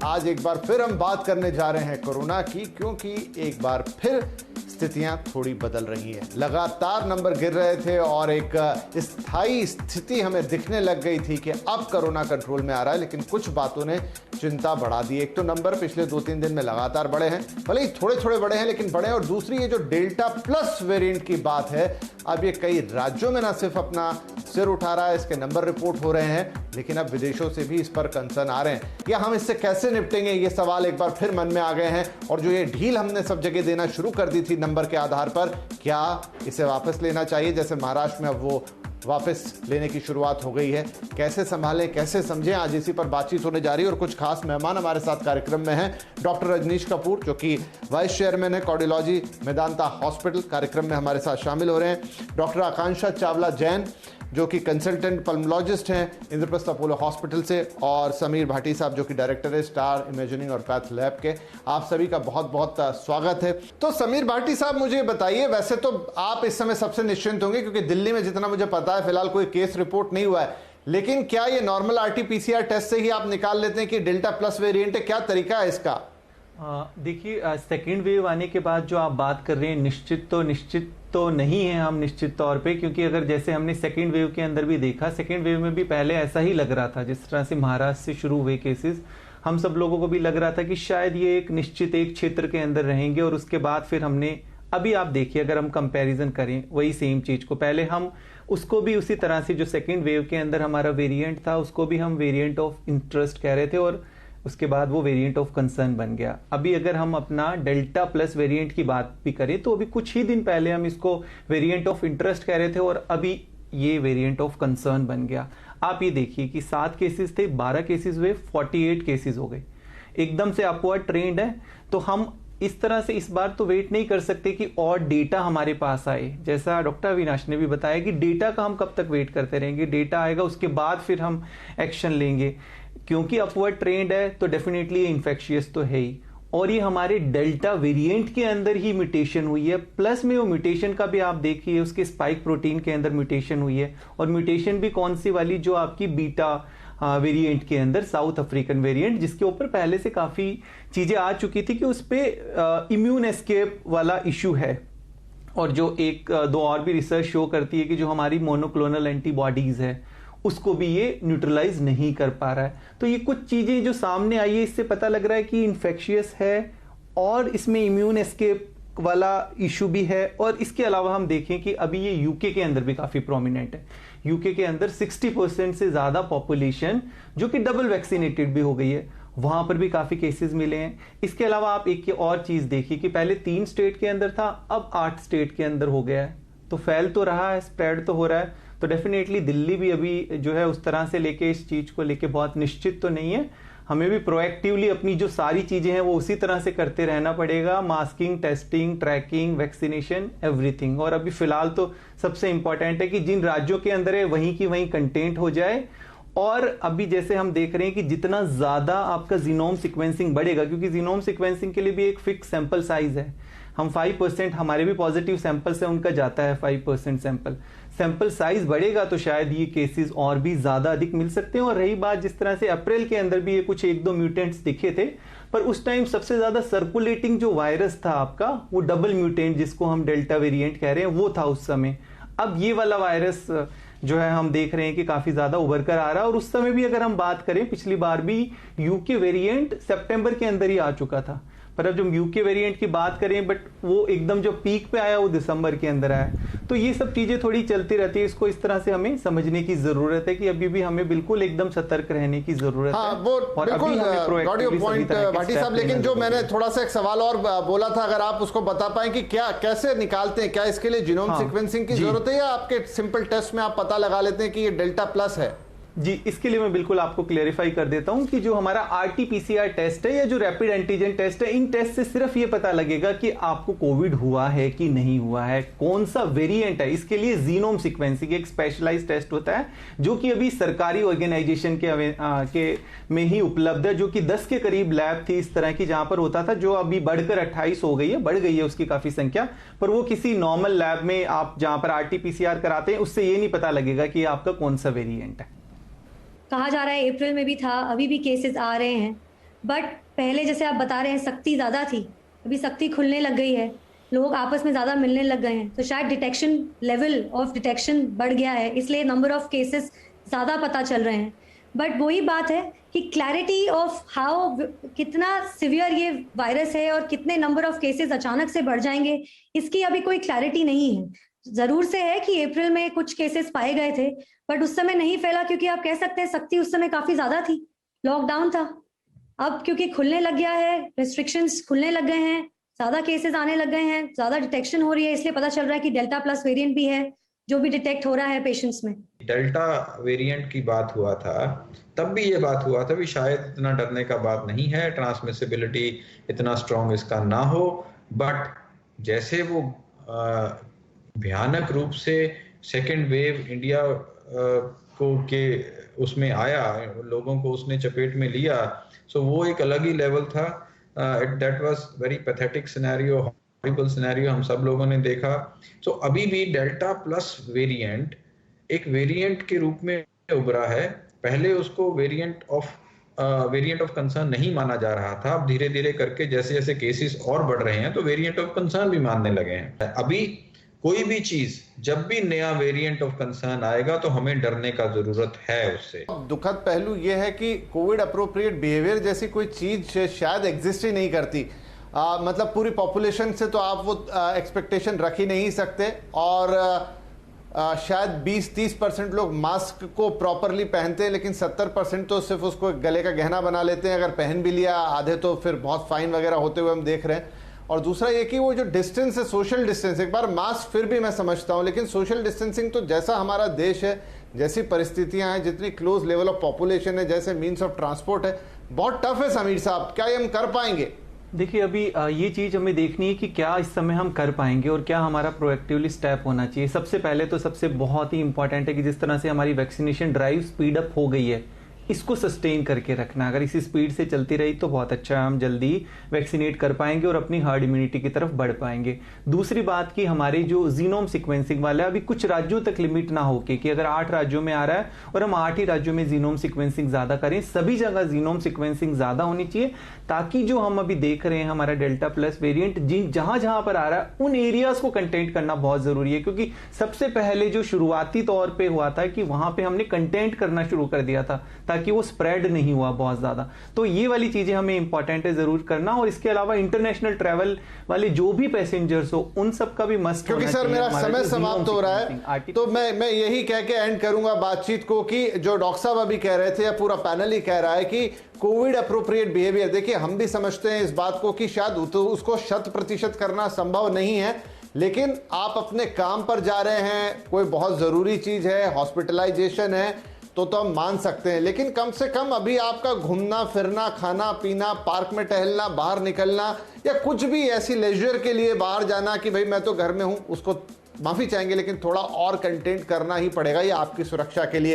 आज एक बार फिर हम बात करने जा रहे हैं कोरोना की, क्योंकि एक बार फिर स्थितियां थोड़ी बदल रही हैं। लगातार नंबर गिर रहे थे और एक स्थायी स्थिति हमें दिखने लग गई थी कि अब कोरोना कंट्रोल में आ रहा है, लेकिन कुछ बातों ने चिंता बढ़ा दी। एक तो नंबर पिछले 2-3 दिन में लगातार बढ़े हैं, भले ही थोड़े थोड़े बढ़े हैं लेकिन बढ़े, और दूसरी ये जो डेल्टा प्लस वेरिएंट की बात है, अब ये कई राज्यों में ना सिर्फ अपना सिर उठा रहा है, इसके नंबर रिपोर्ट हो रहे हैं, लेकिन अब विदेशों से भी इस पर कंसर्न आ रहे हैं। या हम इससे कैसे निपटेंगे, ये सवाल एक बार फिर मन में आ गए हैं। और जो ये ढील हमने सब जगह देना शुरू कर दी थी नंबर के आधार पर, क्या इसे वापस लेना चाहिए? जैसे महाराष्ट्र में अब वो वापस लेने की शुरुआत हो गई है। कैसे संभालें, कैसे समझें, आज इसी पर बातचीत होने जा रही है। और कुछ खास मेहमान हमारे साथ कार्यक्रम में हैं। डॉक्टर रजनीश कपूर, जो कि वाइस चेयरमैन है कार्डियोलॉजी मेदांता हॉस्पिटल, कार्यक्रम में हमारे साथ शामिल हो रहे हैं। डॉक्टर आकांक्षा चावला जैन, जो कि कंसल्टेंट पल्मोलॉजिस्ट हैं इंद्रप्रस्थ अपोलो हॉस्पिटल से, और समीर भाटी साहब, जो कि डायरेक्टर है स्टार इमेजिंग और पैथ लैब के। आप सभी का बहुत बहुत स्वागत है। तो समीर भाटी साहब, मुझे बताइए, वैसे तो आप इस समय सबसे निश्चिंत होंगे क्योंकि दिल्ली में जितना मुझे पता है फिलहाल कोई केस रिपोर्ट नहीं हुआ है, लेकिन क्या ये नॉर्मल RT-PCR टेस्ट से ही आप निकाल लेते हैं कि डेल्टा प्लस वेरिएंट है? क्या तरीका है इसका? देखिए, सेकेंड वेव आने के बाद जो आप बात कर रहे हैं, निश्चित तो नहीं है हम निश्चित तौर पे, क्योंकि अगर जैसे हमने सेकेंड वेव के अंदर भी देखा, सेकेंड वेव में भी पहले ऐसा ही लग रहा था। जिस तरह से महाराष्ट्र से शुरू हुए केसेस, हम सब लोगों को भी लग रहा था कि शायद ये एक निश्चित एक क्षेत्र के अंदर रहेंगे, और उसके बाद फिर हमने, अभी आप देखिए अगर हम कंपैरिजन करें वही सेम चीज को, पहले हम उसको भी उसी तरह से जो सेकेंड वेव के अंदर हमारा वेरिएंट था उसको भी हम वेरिएंट ऑफ इंटरेस्ट कह रहे थे, और उसके बाद वो वेरिएंट ऑफ कंसर्न बन गया। अभी अगर हम अपना डेल्टा प्लस वेरिएंट की बात भी करें तो अभी कुछ ही दिन पहले हम इसको वेरिएंट ऑफ इंटरेस्ट कह रहे थे, और अभी ये वेरिएंट ऑफ कंसर्न बन गया। आप ये देखिए कि 7 केसेस थे, 12 केसेस हुए, 48 केसेस हो गए। एकदम से अपवर्ड ट्रेंड है। तो हम इस तरह से इस बार तो वेट नहीं कर सकते कि और डेटा हमारे पास आए। जैसा डॉक्टर अविनाश ने भी बताया कि डेटा का हम कब तक वेट करते रहेंगे, डेटा आएगा उसके बाद फिर हम एक्शन लेंगे। क्योंकि अपवर्ड ट्रेंड है तो डेफिनेटली इन्फेक्शियस तो है ही, और ये हमारे डेल्टा वेरिएंट के अंदर ही म्यूटेशन हुई है। प्लस में वो म्यूटेशन का भी आप देखिए, उसके स्पाइक प्रोटीन के अंदर म्यूटेशन हुई है, और म्यूटेशन भी कौन सी वाली, जो आपकी बीटा वेरिएंट के अंदर, साउथ अफ्रीकन वेरिएंट, जिसके ऊपर पहले से काफी चीजें आ चुकी थी कि उस पर इम्यून एस्केप वाला इश्यू है। और जो एक दो और भी रिसर्च शो करती है कि जो हमारी मोनोक्लोनल एंटीबॉडीज है उसको भी ये न्यूट्रलाइज नहीं कर पा रहा है। तो ये कुछ चीजें जो सामने आई है, इससे पता लग रहा है कि इन्फेक्शियस है, और इसमें इम्यून एस्केप वाला इशू भी है। और इसके अलावा हम देखें कि अभी ये यूके के अंदर भी काफी प्रोमिनेंट है। यूके के अंदर 60% से ज्यादा पॉपुलेशन जो कि डबल वैक्सीनेटेड भी हो गई है, वहां पर भी काफी केसेस मिले हैं। इसके अलावा आप एक और चीज देखिए कि पहले 3 स्टेट के अंदर था, अब 8 स्टेट के अंदर हो गया है। तो फैल तो रहा है, स्प्रेड तो हो रहा है। तो डेफिनेटली दिल्ली भी अभी जो है उस तरह से लेके, इस चीज को लेके बहुत निश्चित तो नहीं है। हमें भी प्रोएक्टिवली अपनी जो सारी चीजें हैं वो उसी तरह से करते रहना पड़ेगा। Masking, testing, tracking, vaccination, everything. और अभी फिलहाल तो सबसे इंपॉर्टेंट है कि जिन राज्यों के अंदर है वहीं की वहीं कंटेंट हो जाए। और अभी जैसे हम देख रहे हैं कि जितना ज्यादा आपका जीनोम सीक्वेंसिंग बढ़ेगा, क्योंकि जीनोम सीक्वेंसिंग के लिए भी एक फिक्स सैंपल साइज है, हम 5%, हमारे भी पॉजिटिव सैंपल से उनका जाता है 5% सैंपल साइज बढ़ेगा तो शायद ये केसेस और भी ज्यादा अधिक मिल सकते हैं। और रही बात, जिस तरह से अप्रैल के अंदर भी ये कुछ 1-2 म्यूटेंट्स दिखे थे, पर उस टाइम सबसे ज्यादा सर्कुलेटिंग जो वायरस था आपका, वो डबल म्यूटेंट जिसको हम डेल्टा वेरिएंट कह रहे हैं, वो था उस समय। अब ये वाला वायरस जो है हम देख रहे हैं कि काफी ज्यादा उभर कर आ रहा है। और उस समय भी अगर हम बात करें, पिछली बार भी यूके वेरिएंट सितंबर के अंदर ही आ चुका था, पर अब जब यूके वेरिएंट की बात करें, बट वो एकदम जो पीक पे आया वो दिसंबर के अंदर आया। तो ये सब चीजें थोड़ी चलती रहती है, इसको इस तरह से हमें समझने की जरूरत है कि अभी भी हमें बिल्कुल एकदम सतर्क रहने की जरूरत है। वो और बिल्कुल गॉट योर पॉइंट भाटी साहब, लेकिन जो मैंने थोड़ा सा एक सवाल और बोला था, अगर आप उसको बता पाएं कि क्या, कैसे निकालते हैं, क्या इसके लिए जीनोम सीक्वेंसिंग की जरूरत है, या आपके सिंपल टेस्ट में आप पता लगा लेते हैं कि ये डेल्टा प्लस है? जी, इसके लिए मैं बिल्कुल आपको क्लेरिफाई कर देता हूं कि जो हमारा RT-PCR टेस्ट है या जो रैपिड एंटीजन टेस्ट है, इन टेस्ट से सिर्फ ये पता लगेगा कि आपको कोविड हुआ है कि नहीं हुआ है, कौन सा वेरिएंट है। इसके लिए जीनोम सीक्वेंसिंग एक स्पेशलाइज्ड टेस्ट होता है, जो कि अभी सरकारी ऑर्गेनाइजेशन के में ही उपलब्ध है, जो कि 10 के करीब लैब थी इस तरह की जहां पर होता था, जो अभी बढ़कर 28 हो गई है, बढ़ गई है उसकी काफी संख्या। पर वो किसी नॉर्मल लैब में आप जहां पर RT-PCR कराते हैं, उससे ये नहीं पता लगेगा कि आपका कौन सा वेरिएंट है। कहा जा रहा है अप्रैल में भी था, अभी भी केसेस आ रहे हैं, बट पहले जैसे आप बता रहे हैं सख्ती ज़्यादा थी, अभी सख्ती खुलने लग गई है, लोग आपस में ज़्यादा मिलने लग गए हैं, तो शायद डिटेक्शन लेवल ऑफ डिटेक्शन बढ़ गया है, इसलिए नंबर ऑफ केसेस ज़्यादा पता चल रहे हैं। बट वही बात है कि क्लैरिटी ऑफ हाउ कितना सिवियर ये वायरस है और कितने नंबर ऑफ केसेस अचानक से बढ़ जाएंगे, इसकी अभी कोई क्लैरिटी नहीं है। जरूर से है कि अप्रैल में कुछ केसेस पाए गए थे, बट उस समय नहीं फैला क्योंकि आप कह सकते हैं सख्ती उस समय काफी ज्यादा थी, लॉकडाउन था। अब क्योंकि खुलने लग गया है, रेस्ट्रिक्शंस खुलने लग गए हैं, ज्यादा केसेस आने लग गए हैं, ज्यादा डिटेक्शन हो रही है, इसलिए पता चल रहा है कि डेल्टा प्लस वेरिएंट भी है जो भी डिटेक्ट हो रहा है पेशेंट्स में। डेल्टा वेरिएंट की बात हुआ था, तब भी ये बात हुआ था भी शायद इतना डरने का बात नहीं है, ट्रांसमिसिबिलिटी इतना स्ट्रॉन्ग इसका ना हो। बट जैसे वो भयानक रूप से सेकेंड वेव इंडिया को के उसमें आया, लोगों को उसने चपेट में लिया, सो वो एक अलग ही लेवल था। That was very pathetic scenario, horrible scenario हम सब लोगों ने देखा। सो अभी भी डेल्टा प्लस वेरिएंट एक वेरिएंट के रूप में उभरा है। पहले उसको वेरिएंट ऑफ कंसर्न नहीं माना जा रहा था, अब धीरे धीरे करके जैसे जैसे केसेस और बढ़ रहे हैं तो वेरिएंट ऑफ कंसर्न भी मानने लगे हैं। अभी कोई भी चीज, जब भी नया वेरिएंट ऑफ कंसर्न आएगा तो हमें डरने का जरूरत है उससे। दुखद पहलू यह है कि कोविड अप्रोप्रिएट बिहेवियर जैसी कोई चीज शायद एग्जिस्ट ही नहीं करती। मतलब पूरी पॉपुलेशन से तो आप वो एक्सपेक्टेशन रख ही नहीं सकते, और शायद 20-30% लोग मास्क को प्रॉपरली पहनते हैं, लेकिन 70% तो सिर्फ उसको गले का गहना बना लेते हैं। अगर पहन भी लिया, आधे तो फिर बहुत फाइन वगैरह होते हुए हम देख रहे हैं। और दूसरा ये कि वो जो डिस्टेंस है, सोशल डिस्टेंस, एक बार मास्क फिर भी मैं समझता हूं, लेकिन सोशल डिस्टेंसिंग तो जैसा हमारा देश है, जैसी परिस्थितियां हैं, जितनी क्लोज लेवल ऑफ पॉपुलेशन है, जैसे मीन्स ऑफ ट्रांसपोर्ट है, बहुत टफ है। समीर साहब, क्या ये हम कर पाएंगे? देखिए, अभी ये चीज हमें देखनी है कि क्या इस समय हम कर पाएंगे और क्या हमारा प्रोएक्टिवली स्टेप होना चाहिए। सबसे पहले तो सबसे बहुत ही इंपॉर्टेंट है कि जिस तरह से हमारी वैक्सीनेशन ड्राइव स्पीड अप हो गई है, इसको सस्टेन करके रखना। अगर इसी स्पीड से चलती रही तो बहुत अच्छा है, हम जल्दी वैक्सीनेट कर पाएंगे और अपनी हर्ड इम्यूनिटी की तरफ बढ़ पाएंगे। दूसरी बात कि हमारे जो जीनोम सीक्वेंसिंग वाला है, अभी कुछ राज्यों तक लिमिट ना होके कि अगर 8 राज्यों में आ रहा है और हम 8 ही राज्यों में जीनोम सीक्वेंसिंग ज्यादा करें, सभी जगह जीनोम सीक्वेंसिंग ज्यादा होनी चाहिए, ताकि जो हम अभी देख रहे हैं हमारा डेल्टा प्लस वेरिएंट जहां जहां पर आ रहा है उन एरियाज को कंटेंट करना बहुत जरूरी है। क्योंकि सबसे पहले जो शुरुआती तौर पे हुआ था कि वहां पे हमने कंटेंट करना शुरू कर दिया था ताकि वो स्प्रेड नहीं हुआ बहुत ज्यादा। तो ये वाली चीजें हमें इंपॉर्टेंट है जरूर करना। और इसके अलावा इंटरनेशनल ट्रैवल वाले जो भी पैसेंजर्स हो उन सबका भी मस्ट, क्योंकि सर मेरा समय समाप्त हो रहा है, तो मैं यही कह के एंड करूंगा बातचीत को कि जो डॉक्टर साहब अभी कह रहे थे, या पूरा पैनल ही कह रहा है कि कोविड अप्रोप्रिएट बिहेवियर, देखिए हम भी समझते हैं इस बात को कि शायद तो उसको 100% करना संभव नहीं है, लेकिन आप अपने काम पर जा रहे हैं, कोई बहुत जरूरी चीज है, हॉस्पिटलाइजेशन है, तो हम मान सकते हैं। लेकिन कम से कम अभी आपका घूमना फिरना, खाना पीना, पार्क में टहलना, बाहर निकलना, या कुछ भी ऐसी लेजर के लिए बाहर जाना कि भाई मैं तो घर में हूं, उसको माफी चाहेंगे, लेकिन थोड़ा और कंटेंट करना ही पड़ेगा, ये आपकी सुरक्षा के लिए।